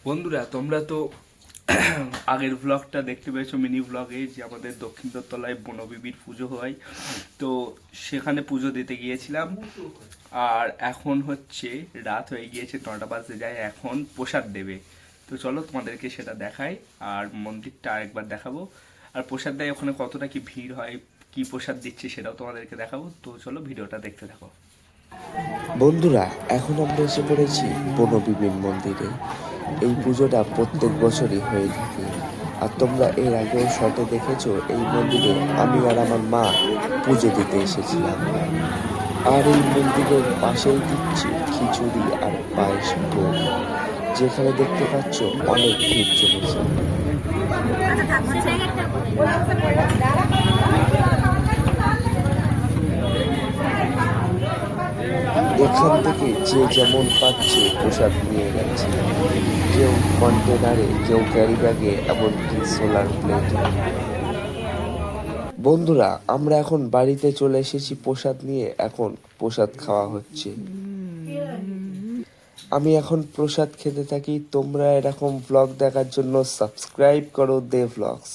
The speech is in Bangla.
বন্ধুরা তোমরা তো আগের ব্লগটা দেখতে পেয়েছো, মিনি ব্লগে, যে আমাদের দক্ষিণ তলায় বনবিবির পুজো হয়। তো সেখানে পুজো দিতে গিয়েছিলাম। আর এখন হচ্ছে রাত হয়ে গিয়েছে, 9টা বাজতে যায়, এখন প্রসাদ দেবে। তো চলো তোমাদেরকে সেটা দেখাই, আর মন্দিরটা আরেকবার দেখাবো। আর প্রসাদ দেয় ওখানে কতটা কি ভিড় হয়, কি প্রসাদ দিচ্ছে সেটাও তোমাদেরকে দেখাবো। তো চলো ভিডিওটা দেখতে থাকো। বন্ধুরা, এখন আমরা এসে পড়েছি বনবিবিন মন্দিরে। এই পুজোটা প্রত্যেক বছরই হয়ে থাকে। আর তোমরা এর আগেও শর্টে দেখেছো, এই মন্দিরে আমি আর আমার মা পুজো দিতে এসেছিলাম। আর এই মন্দিরের পাশেই দিচ্ছে খিচুড়ি আর পায়েস ভোগ, যেখানে দেখতে পাচ্ছ অনেক ভিড় জমেছে। এখান থেকে যে যেমন পাচ্ছে প্রসাদ নিয়ে গেছে, কেউ কন্টেনারে, কেউ ক্যারি ব্যাগে, এমনকি সোলার প্লেটে। বন্ধুরা, আমরা এখন বাড়িতে চলে এসেছি প্রসাদ নিয়ে। এখন প্রসাদ খাওয়া হচ্ছে। আমি এখন প্রসাদ খেতে থাকি। তোমরা এরকম ব্লগ দেখার জন্য সাবস্ক্রাইব করো দে ব্লগস।